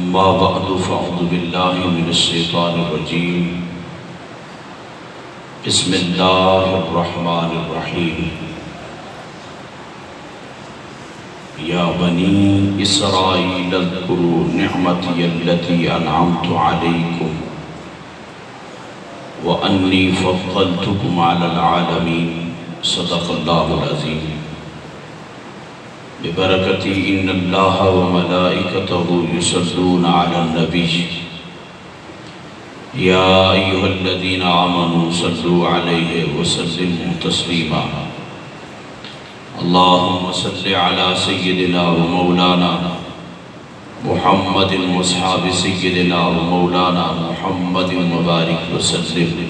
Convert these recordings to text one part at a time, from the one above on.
أما بعد فأعوذ بالله من الشيطان الرجيم بسم الله الرحمن الرحيم يا بني إسرائيل اذكروا نعمتي التي أنعمت عليكم وأني فضلتكم على العالمين صدق الله العظيم ببركة إن الله وملائكته يصلون على النبي يا أيها الذين آمنوا صلوا عليه وسلموا تسليما اللهم صل على سيدنا ومولانا محمد وأصحاب سيدنا ومولانا محمد وبارك وسلم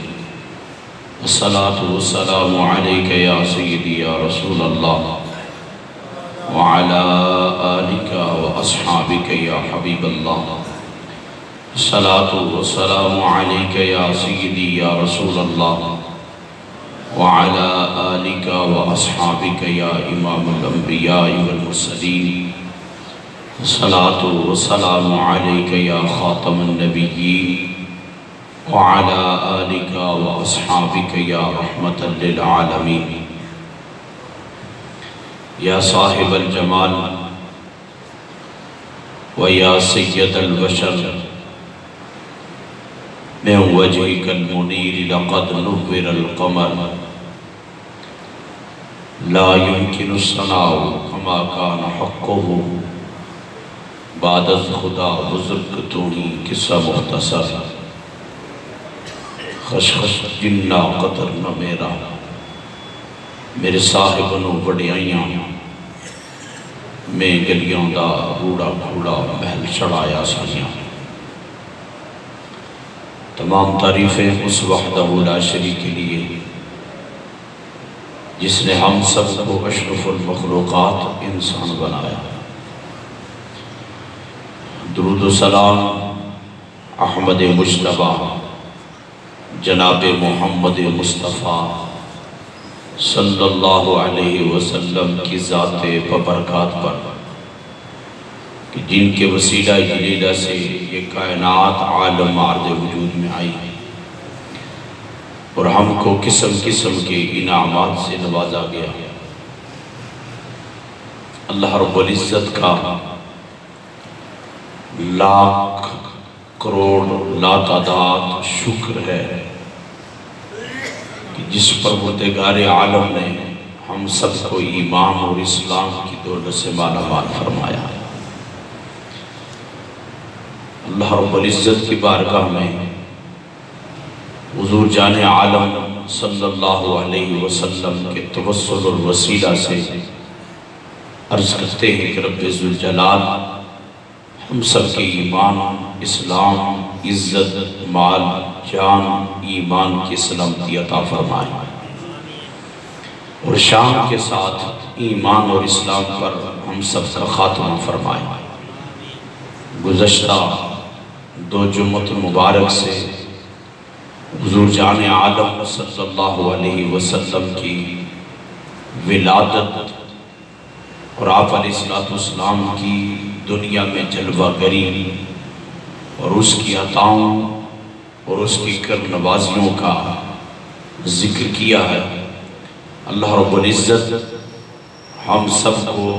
الصلاة والسلام عليك يا سيدي يا رسول الله وعلى آلك وأصحابك يا حبيب الله الصلاة والسلام عليك يا سيدي يا رسول الله وعلى آلك وأصحابك يا إمام الأنبياء والمرسلين الصلاة والسلام عليك يا خاتم النبيين وعلى آلك وأصحابك يا رحمة للعالمين يا صاحب الجمال ويا سيد البشر من وجهك المنير لقد نور القمر لا يمكن الثناء كما كان حقه بعد از خدا بزرگ تونی قصہ مختصر خشخش جنہ قدر نہ میرا میرے صاحب نو وڈیائیاں میں گلیوں دا روڑا گھوڑا محل چڑھایا سائیاں تمام تعریفیں اس وحدہ لا شریک کے لیے جس نے ہم سب کو اشرف المخلوقات انسان بنایا درود و سلام احمد مجتبی جناب محمد مصطفیٰ صلی اللہ علیہ وسلم کی ذات ببرکات پر کہ جن کے وسیلہ جلیلہ سے یہ کائنات عالم عرض وجود میں آئی اور ہم کو قسم قسم کے انعامات سے نوازا گیا اللہ رب العزت کا لاکھ کروڑ لا تعداد شکر ہے جس پروردگار عالم نے ہم سب کو ایمان اور اسلام کی دولت سے مالا مال فرمایا اللہ رب العزت کی بارگاہ میں حضور جان عالم صلی اللہ علیہ وسلم کے توسل اور وسیلہ سے عرض کرتے ہیں کہ رب ذوالجلال ہم سب کے ایمان اسلام عزت مال جان ایمان کی سلامتی عطا فرمائے اور شان کے ساتھ ایمان اور اسلام پر ہم سب کا خاتمہ فرمائے گزشتہ 2 جمعۃ مبارک سے حضور جان عالم صلی اللہ علیہ وسلم کی ولادت اور آپ علیہ السلام کی دنیا میں جلوہ گری اور اس کی عطاؤں اور اس کی کرم نوازیوں کا ذکر کیا ہے اللہ رب العزت ہم سب کو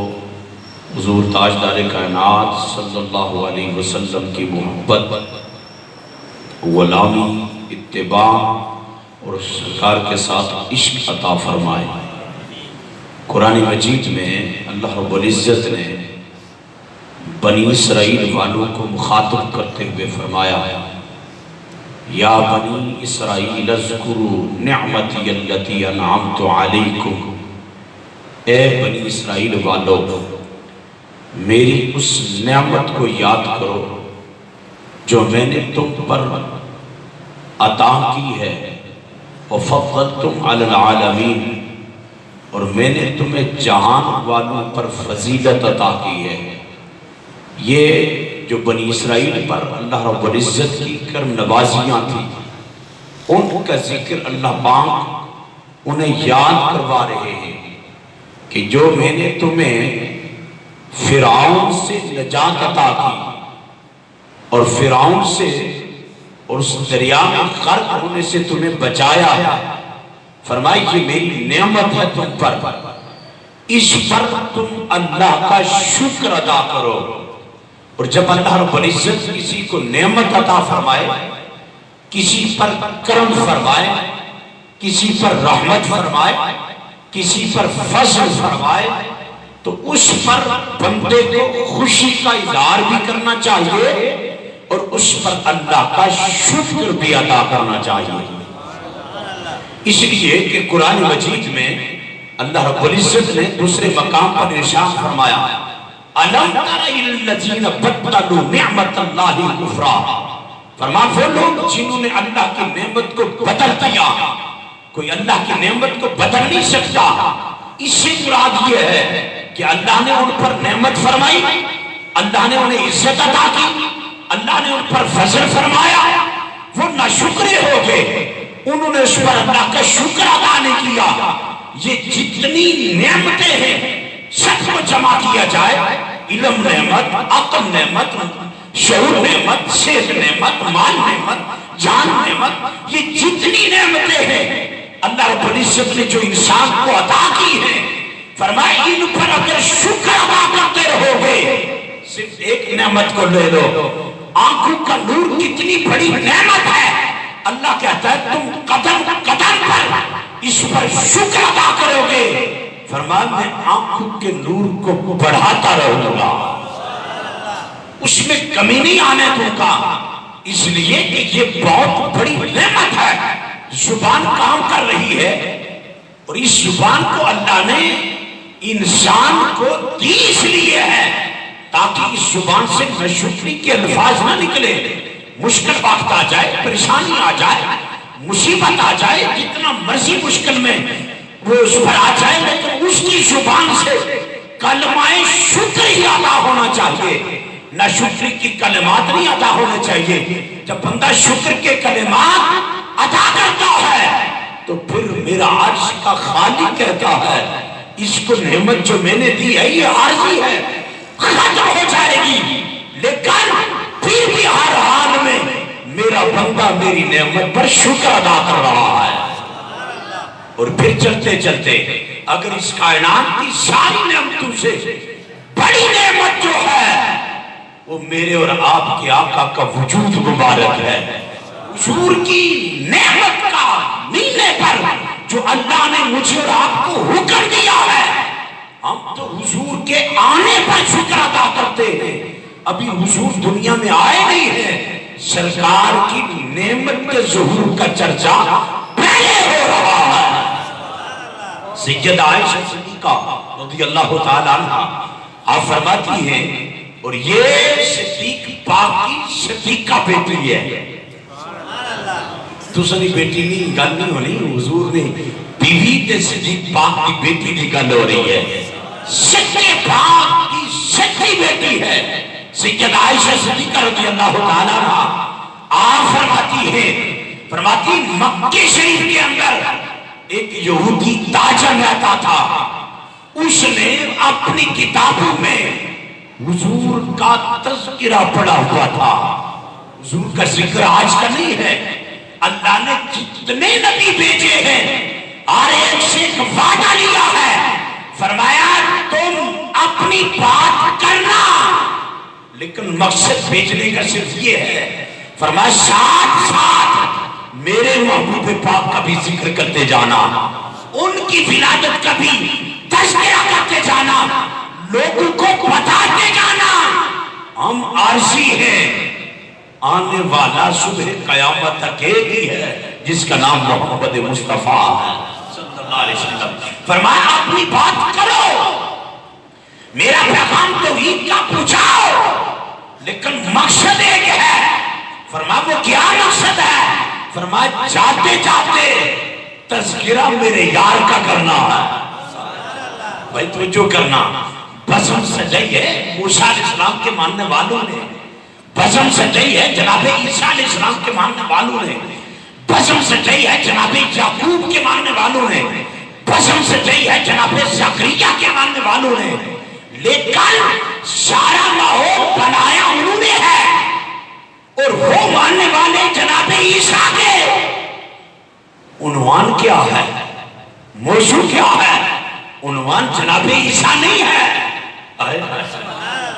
حضور تاجدار کائنات صلی اللہ علیہ وسلم کی محبت غلامی اتباع اور سرکار کے ساتھ عشق عطا فرمائے قرآن مجید میں اللہ رب العزت نے بنی اسرائیل والوں کو مخاطب کرتے ہوئے فرمایا یا بنی اسرائیل اذکروا نعمتی التی انعمت علیکم اے بنی اسرائیل والو میری اس نعمت کو یاد کرو جو میں نے تم پر عطا کی ہے وفضلتم علی العالمین اور میں نے تمہیں جہان والوں پر فضیلت عطا کی ہے یہ جو بنی اسرائیل پر اللہ رب العزت کی کرم نوازیاں تھیں ان کا ذکر اللہ پاک انہیں یاد کروا رہے ہیں کہ جو میں نے تمہیں فرعون سے نجات عطا کی اور فرعون سے اور اس دریا میں غرق ہونے سے تمہیں بچایا، فرمائی یہ میری نعمت ہے تم پر، اس پر تم اللہ کا شکر ادا کرو۔ اور جب اللہ رب العزت کسی کو نعمت عطا فرمائے، کسی پر کرم فرمائے، کسی پر رحمت فرمائے، کسی پر فضل فرمائے، تو اس پر بندے کو خوشی کا اظہار بھی کرنا چاہیے اور اس پر اللہ کا شکر بھی ادا کرنا چاہیے۔ اس لیے کہ قرآن مجید میں اللہ رب العزت نے دوسرے مقام پر ارشاد فرمایا، أَلَمْ تَرَ إِلَى الَّذِينَ بَدَّلُوا نِعْمَةَ اللَّهِ كُفْرًا، فرمایا وہ لوگ جنہوں نے اللہ کی نعمت کو بدل دیا۔ کوئی اللہ کی نعمت کو بدل نہیں سکتا۔ اس سے مراد یہ ہے کہ اللہ نے ان پر نعمت فرمائی، اللہ نے انہیں عزت عطا کی، اللہ نے ان پر فضل فرمایا، وہ ناشکرے ہو گئے، انہوں نے اس پر اللہ کا شکر ادا نہیں کیا۔ یہ جتنی نعمتیں ہیں سب کو جمع کیا جائے، علم نعمت، عقل نعمت، شعور نعمت، صحت نعمت، مال نعمت، جان نعمت، یہ جتنی نعمتیں ہیں اللہ رب العزت نے جو انسان کو عطا کی ہیں، فرمایا ان پر اگر شکر ادا کرتے رہو گے، صرف ایک نعمت کو لے لو، آنکھوں کا نور کتنی بڑی نعمت ہے، اللہ کہتا ہے تم قدم قدم پر اس پر شکر ادا کرو گے، فرمایا میں آنکھوں کے نور کو بڑھاتا رہوں گا، اس میں کمی نہیں آنے دوں گا، اس لیے کہ یہ بہت بڑی نعمت ہے۔ زبان کام کر رہی ہے اور اس زبان کو اللہ نے انسان کو دی اس لیے ہے تاکہ اس زبان سے ناشکری کے الفاظ نہ نکلے، مشکل وقت آ جائے، پریشانی آ جائے، مصیبت آ جائے، جتنا مرضی مشکل میں وہ اس پر آ جائے، لیکن اس کی زبان سے کلمہ شکر ہی ادا ہونا چاہیے، ناشکری کی کلمات نہیں ادا ہونے چاہیے۔ جب بندہ شکر کے کلمات ادا کرتا ہے تو پھر میرا عرش کا خالق کہتا ہے اس کو نعمت جو میں نے دی ہے یہ عارضی ہے، ختم ہو جائے گی، لیکن پھر بھی ہر حال میں میرا بندہ میری نعمت پر شکر ادا کر رہا ہے۔ اور پھر چلتے چلتے اگر اس کائنات کی ساری نعمتوں سے بڑی نعمت جو ہے وہ میرے اور آپ کے آقا کا وجود مبارک ہے، حضور کی نعمت کا ملنے پر جو اللہ نے مجھے اور آپ کو حکم دیا ہے، ہم تو حضور کے آنے پر شکر ادا کرتے ہیں۔ ابھی حضور دنیا میں آئے نہیں ہیں، سرکار کی نعمت کے ظہور کا چرچا پہلے ہو رہا ہے۔ سیدہ عائشہ صدیقہ رضی اللہ تعالیٰ عنہ آپ فرماتی ہیں، اور یہ صدیق پاک کی صدیقہ بیٹی ہے، تو سنی بیٹی نہیں گل نہیں ہونی، حضور نے بیوی تے صدیق پاک کی بیٹی کی گل ہو رہی ہے، صدیق پاک کی صدیقی بیٹی ہے سیدہ عائشہ صدیقہ رضی اللہ تعالیٰ عنہ۔ آپ فرماتی ہے، فرماتی مکہ شریف کے اندر ایک یہودی تاجر رہتا تھا، اس نے اپنی کتابوں میں حضور کا تذکرہ پڑھا ہوا تھا۔ حضور کا ذکر آج کا نہیں ہے، اللہ نے جتنے نبی بھیجے ہیں ہر ایک سے ایک وعدہ لیا ہے، فرمایا تم اپنی بات کرنا لیکن مقصد بھیجنے کا صرف یہ ہے، فرمایا ساتھ ساتھ میرے محبوب پاک کا بھی ذکر کرتے جانا، ان کی ولادت کا بھی تذکرہ کرتے جانا، لوگوں کو بتاتے جانا ہم عارضی ہیں، آنے والا صبح قیامت تک ایک ہی ہے جس کا نام محمد مصطفیٰ ہے صلی اللہ علیہ وسلم۔ فرمایا اپنی بات کرو، میرا پیغام توحید کا پہنچاؤ، لیکن مقصد ایک ہے، فرمایا وہ کیا مقصد ہے، فرمایا جاتے جاتے تذکرہ میرے یار کا کرنا ہے۔ بھائی توجہ کرنا، بزم سجائی ہے موسیٰ علیہ السلام کے ماننے والوں نے، بزم سجائی ہے جناب عیسیٰ علیہ السلام کے ماننے والوں نے، بزم سجائی ہے جناب یعقوب کے ماننے والوں نے، بزم سجائی ہے جناب زکریا کے ماننے والوں نے، لیکن سارا ماحول بنایا انہوں نے ہے، جاننے والے جناب عیسیٰ کے عنوان کیا ہے، موضوع کیا ہے؟ عنوان جناب عیسیٰ نہیں ہے،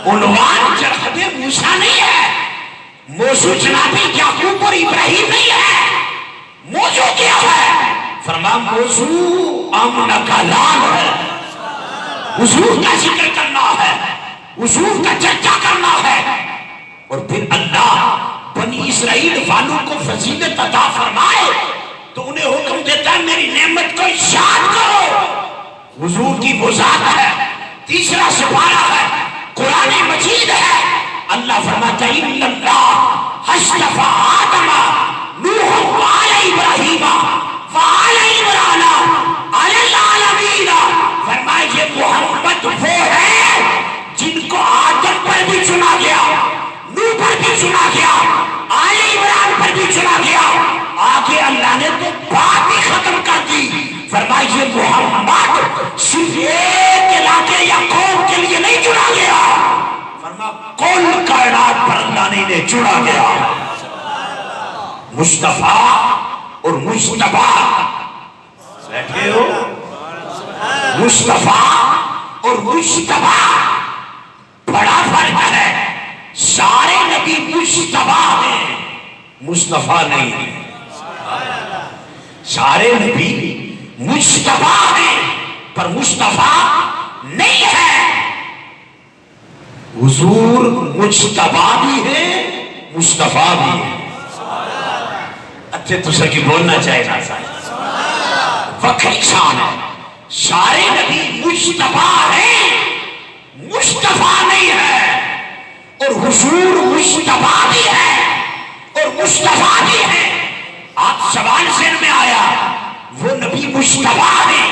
عنوان جناب موسیٰ نہیں ہے، موضوع جناب یعقوب اور ابراہیم نہیں ہے۔ موضوع کیا ہے؟ فرمایا موضوع آمنہ کا لال ہے، حضور کا ذکر کرنا ہے، حضور کا چرچا کرنا ہے۔ اور پھر اللہ بنی اسرائیل والوں کو فضیلت عطا فرمائے تو انہیں حکم دیتا ہے میری نعمت کو یاد کرو۔ حضور کی وہ ذات ہے، تیسرا سپارہ ہے، قرآن مجید ہے۔ اللہ فرماتا ہے ان اللہ اصطفیٰ آدم نوح وآل ابراہیم وآل عمران علی العالمین۔ فرمایا یہ محمد وہ ہے جن کو آدم پر بھی چنا گیا، نوح پر بھی چنا گیا، آل عمران پر بھی چنا گیا، آگے اللہ نے تو بات ہی ختم کر دی۔ فرمایا یہ محمد صرف ایک علاقے یا قوم کے لیے نہیں چنا گیا، فرمایا کل کائنات پر اللہ نے انہیں چنا گیا۔ مصطفیٰ اور مجتبی، بیٹھے ہو، مصطفیٰ اور مجتبی بڑا فرق ہے۔ سارے نبی مجتبی ہیں، مصطفیٰ نہیں ہیں۔ سارے نبی مجتبی ہیں پر مصطفیٰ نہیں ہے۔ حضور مجتبی بھی ہے، مصطفیٰ بھی ہے۔ اچھے تو سر کی بولنا چاہے نا وقت شان ہے۔ سارے نبی مجتبی ہیں، مصطفیٰ نہیں ہے۔ اور حضور مجتبی بھی ہے اور مصطفیٰ بھی ہے۔ آپ سوال ذہن میں آیا، وہ نبی مجتبی ہیں،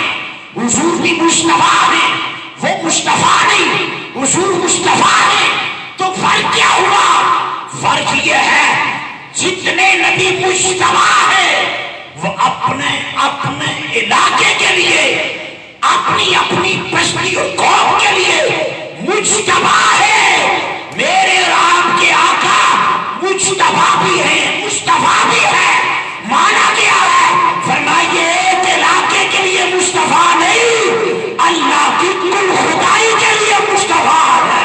حضور بھی مجتبی ہیں، وہ مصطفیٰ نہیں، حضور مصطفیٰ ہیں، تو فرق کیا ہوا؟ فرق یہ ہے جتنے نبی مجتبی ہیں وہ اپنے اپنے علاقے کے لیے، اپنی اپنی بستی اور قوم کے لیے مجتبی ہے۔ میرے اور آپ کے آقا مجتبی بھی ہیں، مصطفیٰ بھی ہے۔ مانا کیا ہے؟ فرمائیے ایک علاقے کے لیے مصطفیٰ نہیں، اللہ کی کل خدائی کے لیے مصطفیٰ ہے۔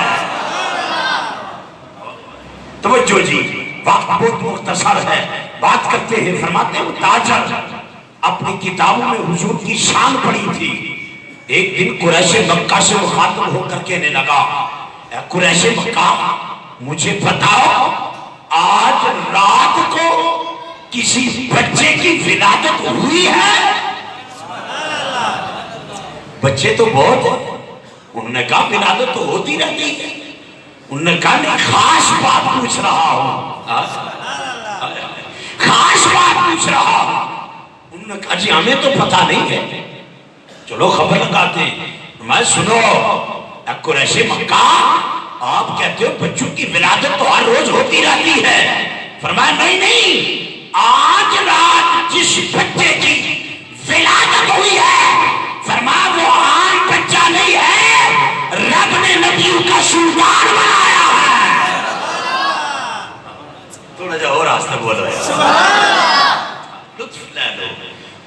توجہ جی، وقت بہت مختصر ہے، بات کرتے ہیں۔ فرماتے ہیں تاجر اپنی کتابوں میں حضور کی شان پڑھی تھی۔ ایک دن قریش مکہ سے مخاطب ہو کر کہنے لگا اے قریش مکہ مجھے بتاؤ آج رات کو کسی بچے کی ولادت ہوئی ہے؟ بچے تو بہت ہیں۔ انہوں نے کہا ولادت تو ہوتی رہتی ہے۔ انہوں نے کہا میں خاص بات پوچھ رہا ہوں، خاص بات پوچھ رہا ہوں۔ انہوں نے کہا جی ہمیں تو پتہ نہیں ہے، چلو خبر لگاتے ہیں۔ میں سنو اے قریش مکہ آپ کہتے ہو بچوں کی ولادت تو ہر روز ہوتی رہتی ہے۔ فرمایا نہیں نہیں، آج رات جس بچے کی ولادت ہوئی ہے فرمایا وہ عام بچہ نہیں ہے، رب نے نبیوں کا سلطان بنایا ہے۔ تھوڑا جا اور راستہ بولو ہے، لطف لے لو۔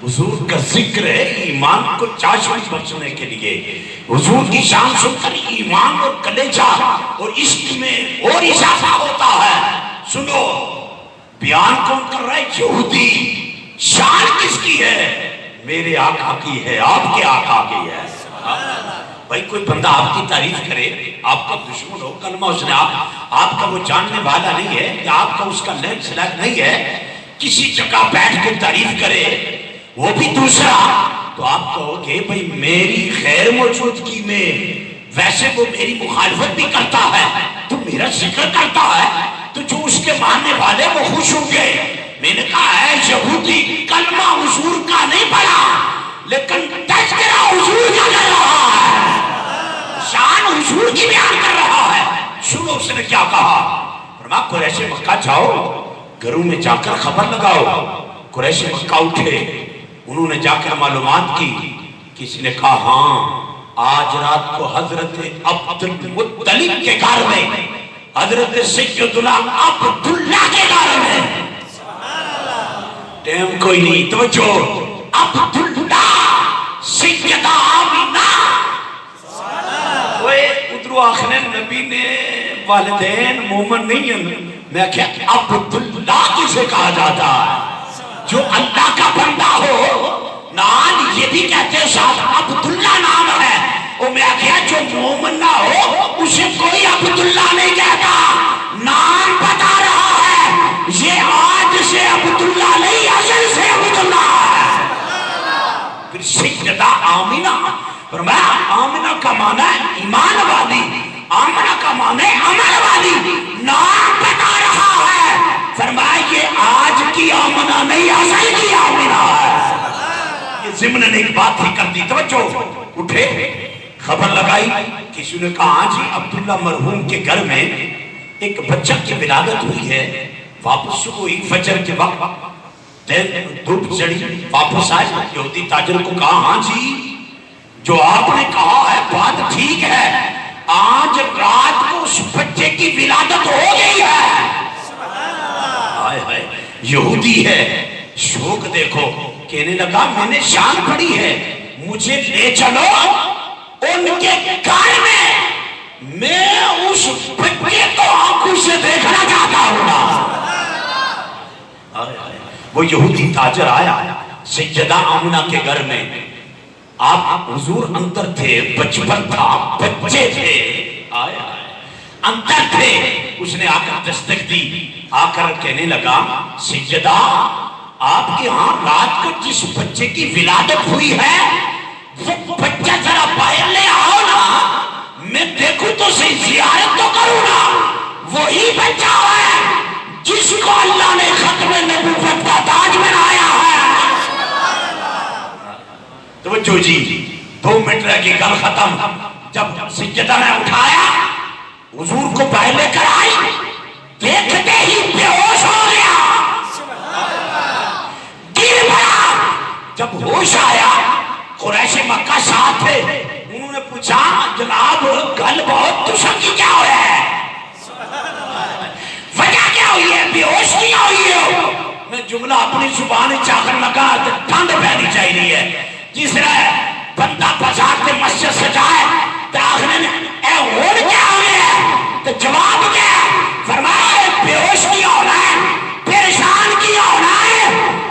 حضور کا ذکر ہے ایمان کو چاشت بخشنے کے لیے۔ حضور کی شان سن کر ایمان اور کلیجہ اور عشق میں اور اضافہ ہوتا ہے۔ سنو بیان کون کر رہا ہے؟ یہودی۔ شان کس کی ہے؟ میرے آقا کی ہے، آپ کے آقا کی ہے۔ بھائی کوئی بندہ آپ کی تعریف کرے، آپ کا دشمن ہو، کلمہ اس نے آپ کا وہ جاننے والا نہیں ہے کہ آپ کا اس کا لین سلیک نہیں ہے، کسی جگہ بیٹھ کے تعریف کرے وہ بھی دوسرا، تو آپ کہو گے بھئی میری غیر موجودگی میں ویسے وہ میری مخالفت بھی کرتا ہے تو میرا ذکر کرتا ہے، تو جو اس کے ماننے والے وہ خوش ہوں گے۔ میں نے کہا ہے یہودی کلمہ حضور کا نہیں پڑھا لیکن تذکرہ حضور کا کر رہا ہے، شان حضور کی بیان کر رہا ہے۔ سنو اس نے کیا کہا؟ فرمایا قریش مکہ جاؤ، گھروں میں جا کر خبر لگاؤ۔ قریش مکہ اٹھے، انہوں نے جا کر معلومات کی۔ کسی نے کہا ہاں آج رات کو حضرت عبد المطلب کے گھر میں، حضرت سیدنا عبداللہ کے گھر میں ٹائم کوئی نہیں. توجہ, عبداللہ سیدہ آمینہ. اوے ادھرو آخر نبی نے والدین مومن نہیں ہیں. میں کیا عبداللہ کسے کہا جاتا ہے؟ جو اللہ کا بندہ ہو. نام یہ بھی کہتے ہیں ساتھ عبداللہ نام ہے. وہ میں کیا جو مومن نہ ہو اسے کوئی عبداللہ نہیں کہتا. نام بتا رہا ہے یہ آج سے عبداللہ نہیں, ازل سے عبداللہ ہے. پھر سیدہ آمینہ, فرمایا آمینہ کا معنی ہے ایمان والی, آمنہ کا معنی ہے عمل والی. نام بتا رہا ہے, فرمایا یہ آج کی آمنہ نہیں ازل کی آمنہ ہے. یہ ضمن نے ایک بات ہی کر دی. توجہ, اٹھے خبر لگائی. کسی نے کہا جی عبداللہ مرحوم کے گھر میں ایک بچہ کی ولادت ہوئی ہے. واپس ہوئی فجر کے وقت دھوپ چڑھی, واپس آئے. یہودی تاجر کو کہا ہاں جی جو آپ نے کہا ہے بات ٹھیک ہے, آج رات کو اس بچے کی ولادت ہو گئی ہے. ہائے ہائے, یہودی ہے, شوق دیکھو. کہنے لگا میں نے شان پڑی ہے, مجھے لے چلو ان کے گھر میں اس بچے کو آنکھوں سے دیکھنا چاہتا ہوں. وہ یہودی تاجر آیا سیدہ آمنہ کے گھر میں. آپ حضور اندر تھے, بچپن تھا, بچے تھے, اندر تھے. اس نے آ کر دستک دی, آ کر کہنے لگا سیدہ آپ کے ہاں رات کو جس بچے کی ولادت ہوئی ہے وہ بچہ ذرا باہر لے آؤ نا, میں دیکھوں تو صحیح, زیارت تو کروں نا. وہی بچہ ہے جس کو اللہ نے ختم نبوت کا تاج بنایا ہے. توجہ جی, 2 منٹ رہ گئی گل ختم. جب سیدہ نے اٹھایا حضور کو باہر لے کر آئی, دیکھتے ہی بے ہوش ہو گیا, گر پڑا. جب ہوش آیا قریش مکہ ساتھ تھے, انہوں نے پوچھا جناب گل بہت تسم کی کیا ہوا ہے, وجہ کیا ہوئی ہے, بے ہوش کیا ہوئی ہو. میں جملہ اپنی زبان چاہر لگا ٹھنڈ پہنی چاہیے. تیسرا بندہ بازار کے مسجد سجائے تو آخر نے اے ہون کیا ہو گیا, تو جواب کیا فرمایا بے ہوش کیا ہونا ہے, پریشان کیا ہونا ہے.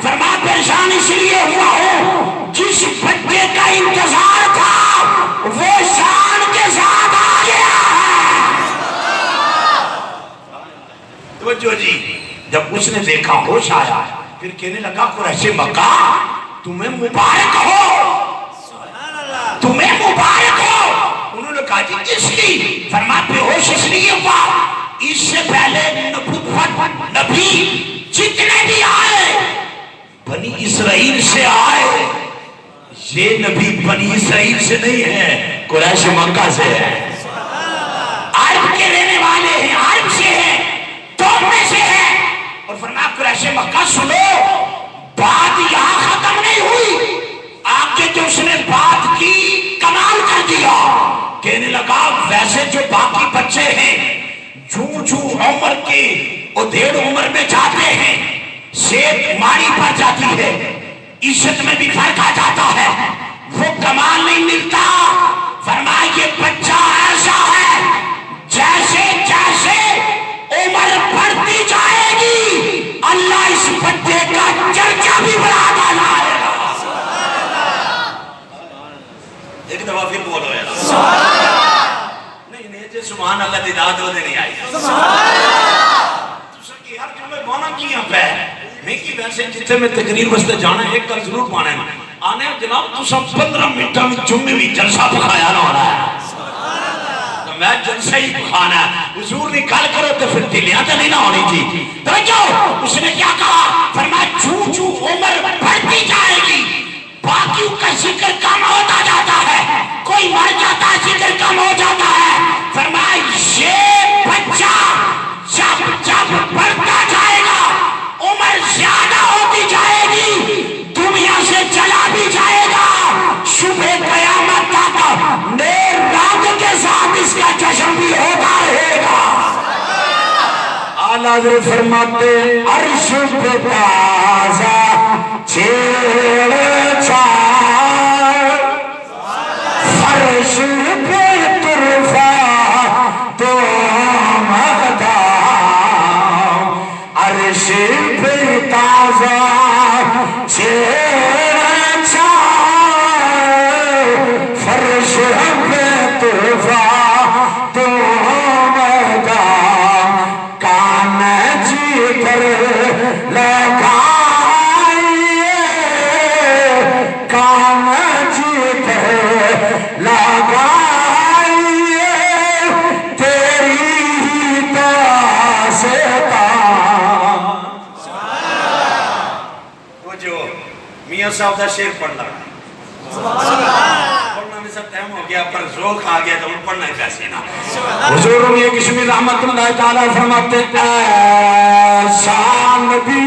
فرمایا پریشان اس لیے ہوا ہوں جس بچے کا انتظار تھا وہ شان کے ساتھ آ گیا ہے. توجہ جی, جب اس نے دیکھا ہوش آیا, پھر کہنے لگا قریش مکہ تمہیں مبارک ہو, تمہیں مبارک ہو. انہوں نے کہا جی کس لیے؟ فرمایا بے ہوش اس لیے ہوا, اس سے پہلے نبوت نبی جتنے بھی آئے بنی اسرائیل سے آئے, یہ نبی بنی اسرائیل سے نہیں ہے, قریش مکہ سے ہے. عرب کے رہنے والے ہیں, عرب سے ہیں, توب میں سے ہیں. اور فرمایا قریش مکہ سنو, بات یہاں ختم نہیں ہوئی, آگے جو اس نے بات کی کمال کر دیا. کہنے لگا ویسے جو باقی بچے ہیں جو عمر کے اور 1.5 عمر میں جاتے ہیں, صحت ماری پڑ جاتی ہے, عزت میں بھی فرق آ جاتا ہے, وہ کمال نہیں ملتا. فرمایا یہ بچہ ایسا ہے جیسے جیسے عمر بڑھتی جائے گی اللہ اس بچے کا چرچا بھی بڑھاتا جائے گا. ایک دفعہ پھر بولو یار نہیں نہیں جی سبحان اللہ دی داد ہونے نہیں آئی. تسا کہ ہر جمعے بانا کیاں پہ میں کی ویسے جتنے میں تقریر واسطے جانا ہے ایک کل ضرور پانا ہے. آنے جناب تسا 15 منٹوں میں جمعے بھی جلسہ بکھایا نہ ہونا ہے, میں جلسہ ہی بکھانا ہے. حضور نے کل کرو تو پھر دلیاں تو نہیں نہ ہونی تھی. توجہ, اس نے کیا کہا, فرمایا چوں عمر بڑھتی جائے گی باقیوں کا ذکر کم ہوتا جاتا ہے, کوئی مر جاتا ہے ذکر کم ہو جاتا ہے. فرمایا یہ بچہ جب جب بڑھتا جائے گا عمر زیادہ ہوتی جائے گی, دنیا سے چلا بھی جائے گا, صبح قیامت تک نیر رات کے ساتھ اس کا جشن بھی ہوتا رہے گا. اعلیٰ حضرت فرماتے عرش پہ تازہ چھیڑ چھاڑ فرش پہ طرفہ تو مقدام عرش پہ تازہ چھیڑ چھاڑ فرش پہ طرفہ تو مقدام کان جی کر لگائیے کان جی کر لگائیے تیری ہی داستان. وہ جو میاں صاحب دا شعر پڑھنا پڑھنا میں سب ٹائم ہو گیا پر ذوق آ گیا تو ان پڑھنا کیسے نا. حضور میاں کشمیر رحمت اللہ تعالیٰ فرماتے ایسا نبی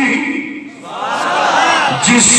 جس